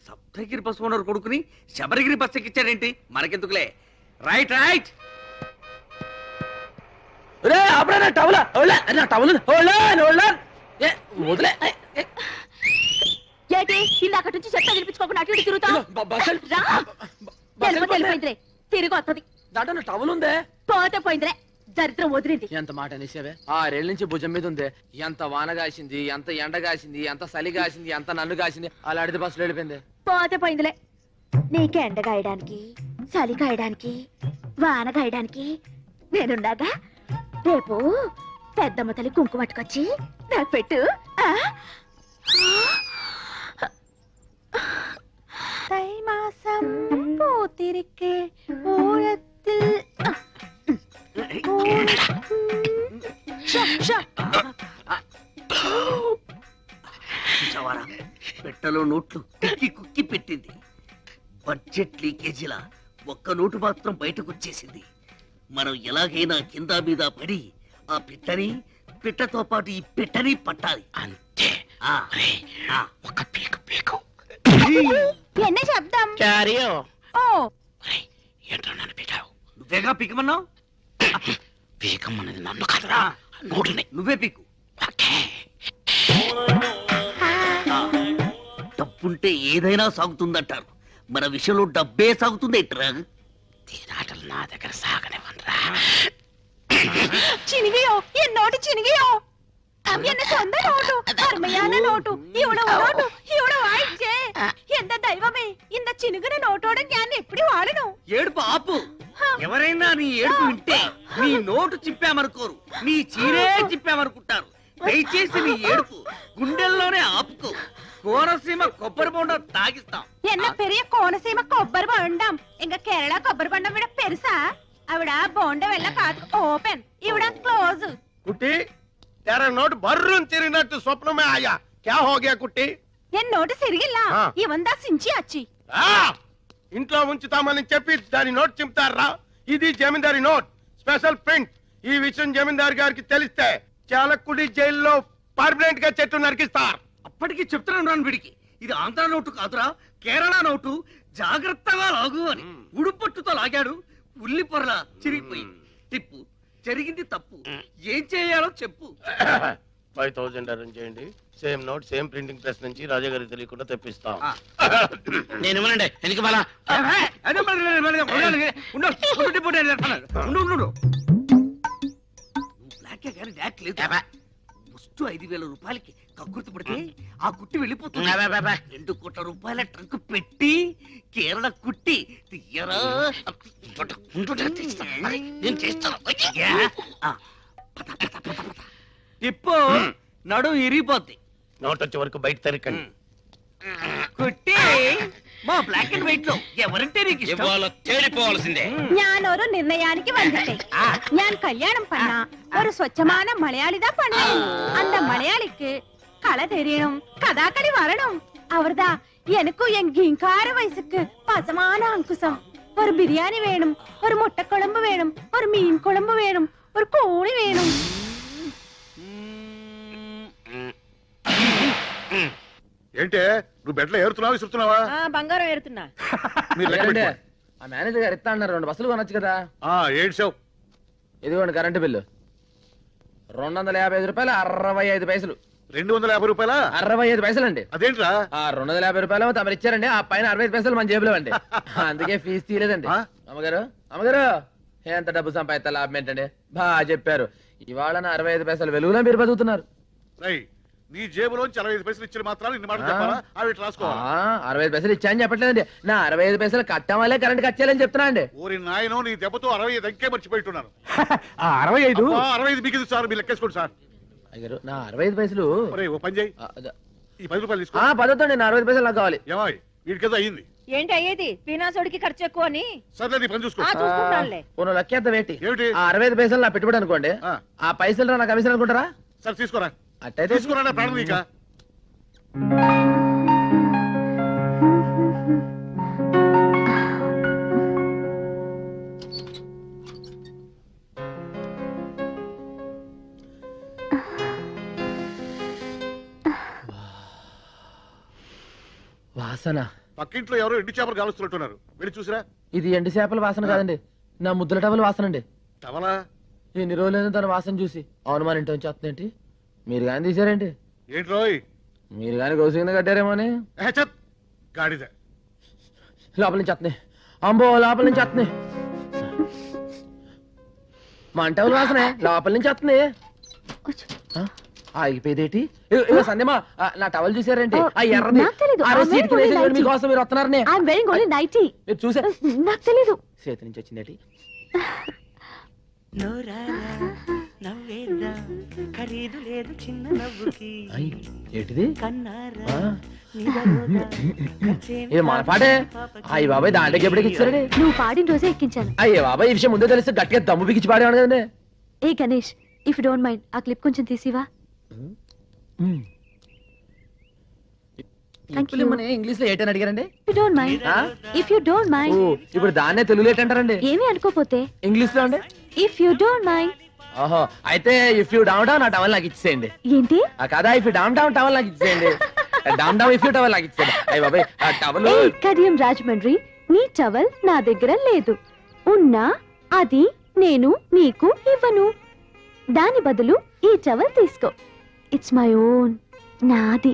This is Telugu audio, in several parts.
సప్తగిరి బస్ ఓనర్ కొడుకుని శబరిగిరి బస్ ఎక్కించాడేంటి? మనకెందుకులే. Right right. ఇందాక నుంచి చెత్త గెలిపించుకోకుండా అటు ఇటు తిరుగుతా తిరిగి వస్తుంది. దాంట్లో టవల్ ఉందే. పోతే పోయిందిరే, దరిద్రం వదిలింది. ఎంత మాట అనేసేవే. 6 ఏళ్ళ నుంచి భుజం మీద ఉంది. ఎంత వాన కాసింది, ఎంత ఎండ కాసింది, ఎంత చలి కాసింది, ఎంత నన్ను కాసింది. అలా అడితే బస్సులో వెళ్ళిపోయింది. పోతే పోయిందిలే. నీకు ఎండ గాయడానికి, చలి కాయడానికి, వాన గాయడానికి నేనుండగా. రేపు పెద్దమ్మ తల్లి కుంకుమ పట్టుకొచ్చి నాకు పెట్టు. தை மாசம் பூத்திருக்கே ஓரத்தில் పెట్టలో నోట్లు కుక్కి కుక్కి పెట్టింది. బడ్జెట్ లీకేజీలా ఒక్క నోటు మాత్రం బయటకు వచ్చేసింది. మనం ఎలాగైనా కింద మీద పడి ఆ పిట్టతో పాటు ఈ పిట్టని పట్టాలి అంతే. ఒక పీకు పీకు. என்ன శబ్దం? ఏంటో నన్ను పీకావు. నువ్వేగా పీకమన్నావు. పీకమన్నది నన్ను కాదురా, నోటిని. నువ్వే పీకు. డబ్బుంటే ఏదైనా సాగుతుందంటారు. మన విషయంలో డబ్బే సాగుతుంది. తీరాటలు నా దగ్గర సాగనివ్వనరా. చినిగియో എന്നോട് ചിനികിയോ. എന്നെ സ്വന്തം നോട്ടു അർമ്മയാന നോട്ടു ഇവിടെ നോട്ടു ഇവിടെ വായിച്ചേ. എന്താ ദൈവമേ, ఇంత చినుగున నోటోడ ഞാൻ ఎప్పుడు వాడను. ఏడుపు ఆపు. ఎవరైనా నీ ఏడుపు వింటే నీ నోటు చిప్పామనుకోరు, నీ చీరే చిప్పామనుకుంటారు. దయచేసి నీ ఏడుపు గుండెల్లోనే ఆపుకో. కోనసీమ కొబ్బరి బొండం తాగిస్తాం. என்ன பெரிய கோனசீம కొబ్బరి బొండం. ఇంక కేరళ కొబ్బరి బొండం విడ పెరుసా. అవిడ బొండం వెళ్ళ కాదు ఓపెన్, ఇవిడ క్లోజ్. కుట్టి तेरा नोट बर्रुन తిరిగినట్టు స్వప్నమే ఆయా. क्या हो गया కుట్టి? ఎన్ నోటు సిరిగిల్ల ఇవందా సించి అచ్చి. ఇంట్లో ఉంచుతామని చెప్పి దాని నోట్ చింపుతారా? ఇది జమీందారి నోట్, స్పెషల్ ప్రింట్. ఈ విషయం జమీందారు గారికి తెలిస్తే చాలకుడి జైల్లో పర్మనెంట్ గా చెట్టు నరికిస్తారు. అప్పటికి చెప్తున్నాను వీడికి, ఇది ఆంధ్ర నోటు కాదురా, కేరళ నోటు. జాగ్రత్తగా లాగు అని ఉడుపట్టుతో లాగాడు. ఉల్లి పొరలా చిరిగిపోయింది. టిప్పు జరిగింది తప్పు. ఏం చేయాలో చెప్పు. 5000 అరేంజ్ చేయండి. Same note same printing press నుంచి రాజా గారికి తెలియకుండా తెప్పిస్తాం. నేను ఇవ్వనండి. ఎందుకు బాలా? ముస్టు 5000 రూపాయలకి కక్కుర్తి పడితే ఆ కుట్టి వెళ్ళిపోతుంది. 2 కోట్ల రూపాయల ట్రంక్ పెట్టి కేరళ కుట్టి తీయరా. నేను చేస్తాను. తిప్పు, నడు ఇరిగిపోద్ది. నోట్ వచ్చే వరకు బయట తెరకండి. కుట్టి మా బ్లాక్ అండ్ వైట్ లో ఎవరంటే నీకు ఇష్టం? తేలిపోవాల్సిందే. ഞാനൊരു നിർണയാനിക്ക് വന്നിട്ടേ. ഞാൻ കല്യാണം பண்ண ഒരു സ്വച്ഛமான മലയാളിതാ பண்ணணும். அந்த மலையாளிக்கு கலை தெரியணும், கதாகளி வரணும். அவர்தா எனக்கும் என் கிங்கார வயசுக்கு பசமான அங்குசம். ஒரு பிரியாணி வேணும், ஒரு முட்டை குழம்பு வேணும், ஒரு மீன் குழம்பு வேணும், ஒரு கோழி வேணும். ఏంటే నువ్వు బెడ్లో ఏరుతున్నావా విసురుతున్నావా? బంగారం ఏరుతున్నా. ఆ మేనేజర్ గారు ఇస్తా అన్నారు. 2 బస్సులు కొనొచ్చు కదా. ఏడ్చావు. ఇదిగోండి కరెంటు బిల్లు 255 రూపాయలు 65 పైసలు. 250 రూపాయలా? 65 పైసలు అండి. అదేంట్రా? 250 రూపాయలు తమరు ఇచ్చారండి. ఆ పైన 65 పైసలు మన జేబులో అండి. అందుకే ఫీజు తీయలేదండి. అమ్మగారు ఎంత డబ్బు సంపాదిస్తా లాభం ఏంటండి? బాగా చెప్పారు. ఇవాళ 65 పైసలు వెలుగులో మీరు బతుకుతున్నారు. నీ జేబులోంచి 65 పైసలు ఇచ్చిన మాత్రాలు ఇన్ని మాటలు చెప్పాలా? అవి రాసుకోవాలి. 65 పైసలు ఇచ్చాయని చెప్పట్లేదండి. నా 65 పైసలు కట్టం వల్లే కరెంట్ కచ్చేయాలని చెప్తున్నా అండి. ఓరి నాయనో, నీ దెబ్బతో 65 అంకే మర్చిపోయిట్టున్నాను. 65 మీకు సార్ మీరు లెక్కేసుకోండి సార్. అయ్యారు నా 65 పైసలు. ఓ పని చేయి, ఈ 10 రూపాయలు తీసుకో. పదవుతుంది. నా 65 పైసలు నాకు కావాలి. ఏమాయి వీడికేదో అయ్యింది. ఏంటి అయ్యేది? వినాశోడికి ఖర్చు ఎక్కువ అని. సర్లే నీ పని చూసుకో. లెక్కేద్దాం ఏంటి? ఏమిటి? 65 పైసలు నా పెట్టుబడి అనుకోండి. ఆ పైసలు నా కమిషన్ అనుకుంటారా? సరే తీసుకోరా. అట్టయితే తీసుకురా ప్రాణం నీక. వాసన పక్కింట్లో ఎవరో ఎండు చేపలు కాలుస్తున్నట్టున్నారు, వెళ్ళి చూసిరా. ఇది ఎండు చేపల వాసన కాదండి, నా ముద్దుల టవల్ వాసన అండి. టవలా? ఎన్ని రోజులైనా తన వాసన చూసి అవును మన ఇంటి వచ్చేస్తుందేంటి? మీరు కానీ తీసారేంటి? ఏంటి రోయ్? మీరు కానీ గౌసు కింద కట్టారేమో అని. గాడిద లోపల నుంచి వస్తున్నాయి, అంబో లోపల నుంచి వస్తున్నాయి. మా టవల్ వాసనే లోపల నుంచి వస్తుంది. ఆగిపోయేదేటి? సందేమా నా టవల్ చూసారేంటి? మీకోసం మీరు వస్తున్నారని మీరు చూసారు. నాకు తెలీదు. చేతి నుంచి వచ్చిందేటి? ఏంటిది? ఇది మన పాటే. అయ్యి బాబాయ్ దాంట్లోకి ఎప్పటికి ఇచ్చారండి? నువ్వు పాడిన రోజే ఎక్కించాను. అయ్యే బాబాయ్ ఈ విషయం ముందే తెలిస్తే గట్టిగా దమ్ము బిగించి పాడేవాడు కదండి. ఏ Ganesh, if you don't mind ఆ క్లిప్ కొంచెం తీసివా? ఇంగ్లీష్ లో ఏంటని అడిగారండి? If you don't mind. ఇప్పుడు దాన్నే తెలుగులో ఏంటంటారండి? ఏమీ అనుకోపోతే ఇంగ్లీష్ లో అండి. If you don't mind. ఓహో, అయితే ఇఫ్ యూ డౌన్ డౌన్ ఆ టవల్ నాకు ఇచ్చేయండి. ఏంటి? కదా if you down down towel నాకు ఇచ్చేయండి. Down down if you towel నాకు ఇచ్చేయండి. అయ్య బాబాయ్ ఆ టవల్. కడియం రాజమండ్రి, నీ టవల్ నా దగ్గర లేదు. ఉన్నా అది నేను నీకు ఇవ్వను. దాని బదులు ఈ టవల్ తీసుకో. ఇట్స్ మై ఓన్, నాది.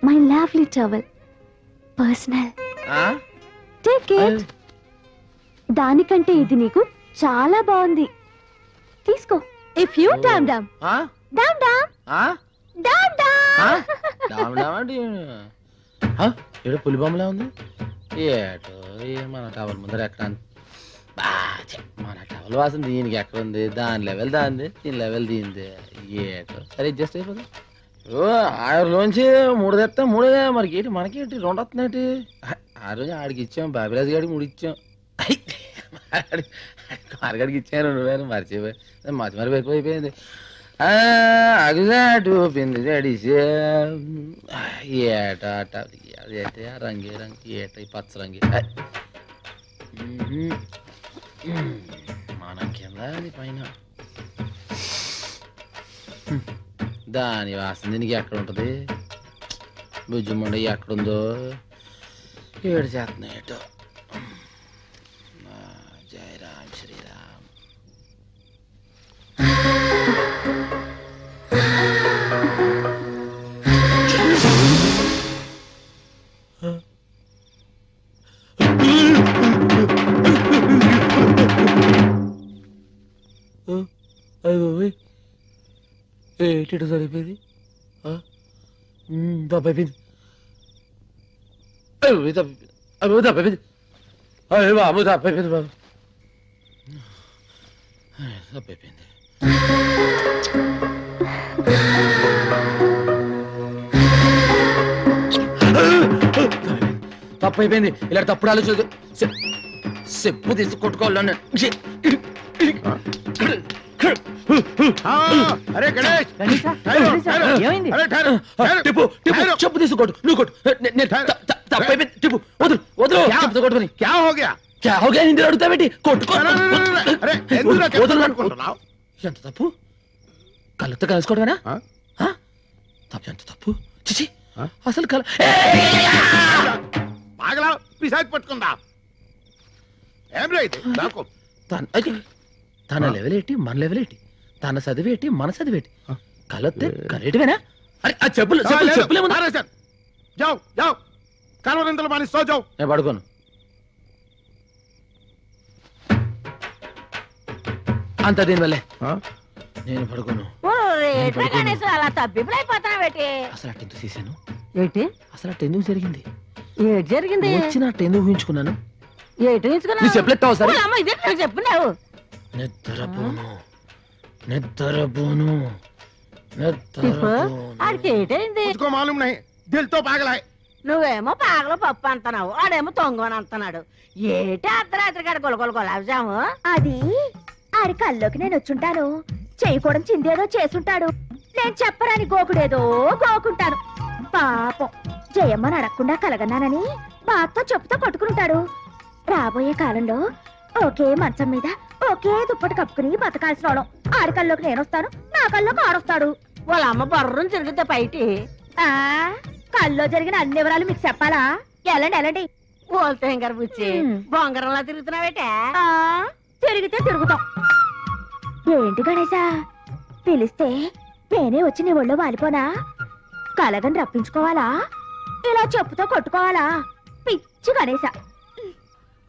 My lovely towel, personal. Take it. దానికంటే ఇది నీకు చాలా బాగుంది, తీసుకో. If you down down down down down down. ఏదో పులి బొమ్మలా ఉంది. ఏటో మన టవల్ ముందర ఎక్కడ మన టవల్ వాసన దీనికి ఎక్కడ ఉంది? దాని లెవెల్ దాంది, దీని లెవెల్ దీంది. ఏటో సరే అడ్జస్ట్ అయిపోతుంది. ఆరులోంచి 3 తెస్తా 3 మరి ఏంటి మనకేంటి 2 వస్తున్నాయి. ఆ రోజు ఆడికి ఇచ్చాం, బాబిరాజు గారికి 3 ఇచ్చాం. మార్గడికి ఇచ్చాను 2,000 మర్చిపోయి మరి ఎక్కువైపోయింది. అగుజాటు పిండి జడిసి ఏట అదైతే రంగి రంగి ఏట పచ్చ రంగి మనం కింద అది పైన. దాని వాసన దీనికి ఎక్కడ ఉంటది? భుజముండ ఎక్కడుందో ఏడు చేస్తున్నా ఏటో. జై రామ్ శ్రీరామ్. ఏంటి సరిపోయింది? తప్పైపోయింది. తప్పైపోయింది. అయ్యో బాబు తప్పైపోయింది బాబు, తప్పైపోయింది. తప్పైపోయింది. ఇలా తప్పుడు ఆలోచన చెప్పు తీసి కొట్టుకోవాలి. అరే గణేష్, చెప్పు తీసుకోడు నువ్వు కొట్టు. తప్పైపోయింది. టిప్పు వదులు వదులు. చెప్పుతో కొట్టుకుని క్యా హోగా హిందీలో అడుగుతావేంటి? కొట్టుకో. ఎంత తప్పు? కళ్ళతో కలుసుకోవడమేనా? తప్పు, ఎంత తప్పు. చిచి అసలు కల బాగా పిశాచి పట్టుకుందా? ఏం రైతే నాకు తన లెవెల్ ఏంటి, మన లెవెల్ ఏంటి? తన చదివేటి, మన చదివేటి? కలొత్తే కలేటివేనా? అరే ఆ చెప్పులు చెప్పులేము. జావ్ జావ్ కాలువరింతలు మాని సో జావ్. నేను పడుకోను. అంత దీనివల్లే నేను పడుకోను. అలా తప్పిపోయిపోతావేటి? అసలు అటు ఎందుకు చేశాను? ఏంటి అసలు అటు ఎందుకు జరిగింది? ఏటి జరిగింది? వచ్చిన అటు ఎందుకు ఊహించుకున్నాను? ఏటి ఊహించుకున్నావు? చెప్పలేస్తావు సరే. చెప్పున్నావు. నిద్రపోను నిద్రపోను ఆడికి ఏటైంది? మాలూమ్ నహీ, దిల్తో పాగలాయ్. నువ్వేమో పాగలో పప్పు అంటున్నావు, ఆడేమో తొంగని అంటున్నాడు. ఏటి అర్ధరాత్రి కాడ గొలగొల గులాబ్జాము? అది ఆడి కల్లోకి నేను వచ్చుంటాను. చేయకూడదు చిందేదో చేసుంటాడు. నేను చెప్పరాని గోకుడేదో గోకుంటాను. పాపం జయమ్మని అడగకుండా కలగన్నానని బాతో చెప్పుతో కొట్టుకుంటాడు. రాబోయే కాలంలో ఒకే మంచం మీద ఒకే దుప్పటి కప్పుకుని బతకాల్సిన వాళ్ళం. ఆడి కల్లోకి నేను వస్తాను, నా కల్లోకి ఆడొస్తాడు. వాళ్ళ అమ్మ బర్రం తిరిగితే పైటి కల్లో జరిగిన అన్ని వివరాలు మీకు చెప్పాలా? వెళ్ళండి వెళ్ళండి. ఓల్తేం గారు బుచ్చి బొంగరంలా తిరుగుతున్నావేటే? తిరిగితే తిరుగుతాం. ఏంటి గణేశా పిలిస్తే నేనే వచ్చి నీ ఒళ్ళో వాలిపోనా? కలగని రప్పించుకోవాలా? ఇలా చెప్పుతో కొట్టుకోవాలా? పిచ్చి గణేశా.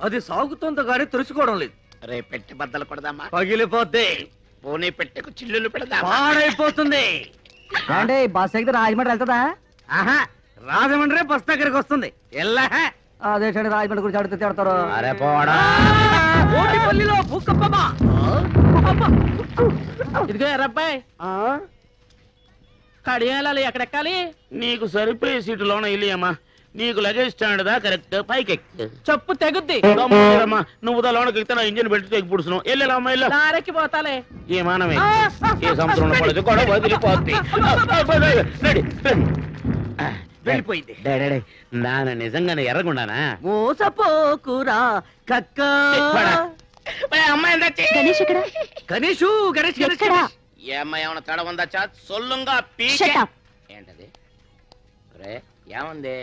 అది సాగుతుందో గానీ తెలుసుకోవడం లేదు. రే పెట్టి బద్దలు కొడదామా? పగిలిపోద్ది, పోనీ పెట్టెకు చిల్లులు పెడదామా? పాడైపోతుంది. అంటే బస్ ఎక్కితే రాజమండ్రి వెళ్తుందా? ఆహా, రాజమండ్రి బస్ దగ్గరికి వస్తుంది. ఎల్లా అదేంటండి రాజమండ్రి గురించి అడిగితే తిడతారు. అరే పోడా. ఓటిపల్లిలో భూకంపమా? ఇదిగో ఎర్రబ్బాయి, కడియాలాలు ఎక్కడెక్కాలి? నీకు సరిపోయే సీటు లోన ఇల్లియమ్మా. నీకు లగేజ్ స్టాండ్ దా కరెక్ట్. పైకి చెప్పు తెగుద్ది. నువ్వు లోనకి ఎక్కితే నా ఇంజిన్ పెట్టి తెగి పుడుస్తున్నావు. వెళ్ళమ్మా వెళ్ళు. దారెక్కి పోతాలే. ఏ మానవే ఏ సముద్రంలో పడదు కూడా వదిలిపోద్ది. రెడీ వెళ్ళిపోయింది. నాన్న నిజంగానే ఎర్రగుండానా? మోసపోకురా కక్క. అమ్మాయి గణేష్ ఎక్కడ? గణేషు గణేష్ గణేష్ ఎక్కడా? ఏ అమ్మాయి ఏమన్నా తడ ఉందా? చా సొల్లుంగా Shut up. ఏంటది? రే ఏముంది?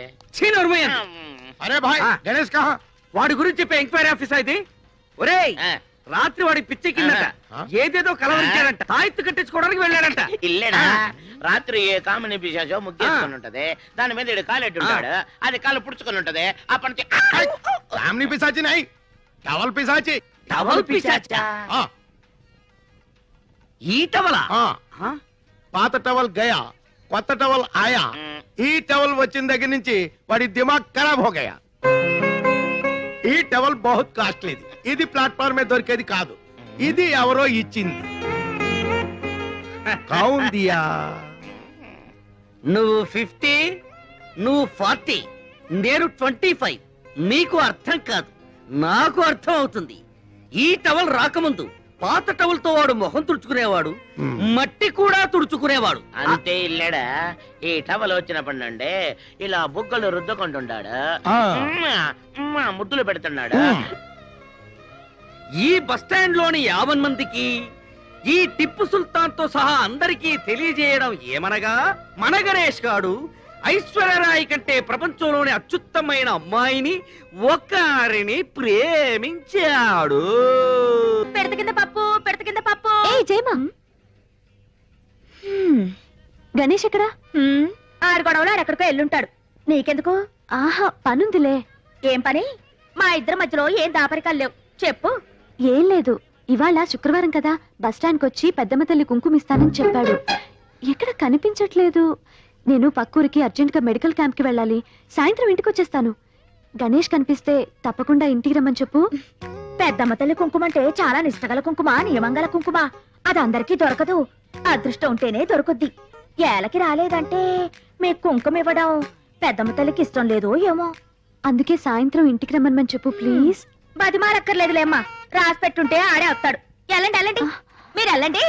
అరే భాయ్ గణేష్ కహా? వాడి గురించి చెప్పే ఎంక్వైరీ ఆఫీసర్ ఇది. ఒరేయ్, రాత్రి వాడి పిచ్చి కిందట ఏదేదో కలవరించాడంట. తాయెత్తు కట్టించుకోవడానికి వెళ్ళాడంట. ఇల్లేడా? రాత్రి ఏ కామిని పిశాచో ముగ్గేసుకుని ఉంటది. దాని మీద ఈడు కాలెట్టు ఉంటాడు. అది కాలు పుడుచుకుని ఉంటది. అప్పటి నుంచి కామిని పిశాచి నై, టవల్ పిశాచి. టవల్ పిశాచా? ఈ టవలా? పాత టవల్ గయా, కొత్త టవల్ ఆయా. ఈ టవల్ వచ్చిన దగ్గర నుంచి వాడి దిమాగ్ ఖరాబ్ హో గయా. ఈ టవల్ బహుత్ కాస్ట్లీది. ఇది ప్లాట్ఫామ్ మీద దొరికేది కాదు. ఇది ఎవరో ఇచ్చింది. కౌన్ దియా? నువ్వు 50, నువ్వు 40, నేను 25. నీకు అర్థం కాదు, నాకు అర్థం అవుతుంది. ఈ టవల్ రాకముందు పాత టవల్ తో వాడు మొహం తుడుచుకునేవాడు, మట్టి కూడా తుడుచుకునేవాడు. అంతే ఇల్లేడా? ఈ టవల్ వచ్చినప్పటి నుండి ఇలా బుగ్గలు రుద్దుకుంటున్నాడు, ముద్దులు పెడుతున్నాడు. ఈ బస్టాండ్ లోని 50 మందికి ఈ టిప్పు సుల్తాన్ తో సహా అందరికీ తెలియజేయడం ఏమనగా, మన గణేష్ గాడు ఐశ్వర్యరాయ్ కంటే ప్రపంచంలోని అత్యుత్తమైన అమ్మాయిని ఒకరిని ప్రేమించాడు. పెడత కింద పప్పు, పెడత కింద పప్పు. ఏ జయమా, గణేష్ ఎక్కడా? ఆడు గొడవలో ఎక్కడికో ఎల్లుంటాడు. నీకెందుకు? ఆహా, పనుందిలే. ఏం పని? మా ఇద్దరి మధ్యలో ఏం దాపరికాలు లేవు. చెప్పు. ఏం లేదు, ఇవాళ శుక్రవారం కదా, బస్టాండ్కి వచ్చి పెద్దమ్మ తల్లి కుంకుమిస్తానని చెప్పాడు. ఎక్కడ కనిపించట్లేదు. నేను పక్కూరికి అర్జెంట్ గా మెడికల్ క్యాంప్ కి వెళ్ళాలి. సాయంత్రం ఇంటికి వచ్చేస్తాను. గణేష్ కనిపిస్తే తప్పకుండా ఇంటికి రమ్మని చెప్పు. పెద్దమ్మ తల్లి కుంకుమ అంటే చాలా నిష్టగల కుంకుమ, నియమంగల కుంకుమ. అది అందరికీ దొరకదు. అదృష్టం ఉంటేనే దొరుకుద్ది. ఏలకి రాలేదంటే మీ కుంకుమ ఇవ్వడం పెద్దమ్మ తల్లికి ఇష్టం లేదు ఏమో. అందుకే సాయంత్రం ఇంటికి రమ్మని చెప్పు ప్లీజ్. బతిమాలక్కర్లేదులేమ్మా, రాసి పెట్టుంటే ఆడే వస్తాడు. వెళ్ళండి వెళ్ళండి, మీరు వెళ్ళండి.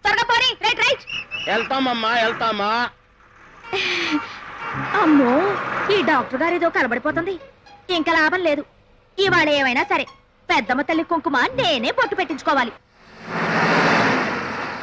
త్వరగా పోనీ. Right right. వెళ్తామమ్మా వెళ్తామా. అమ్మో, ఈ డాక్టర్ గారు ఏదో కలబడిపోతుంది. ఇంకా లాభం లేదు. ఇవాళ ఏమైనా సరే పెద్దమ్మ తల్లి కుంకుమ నేనే పొట్టు పెట్టించుకోవాలి.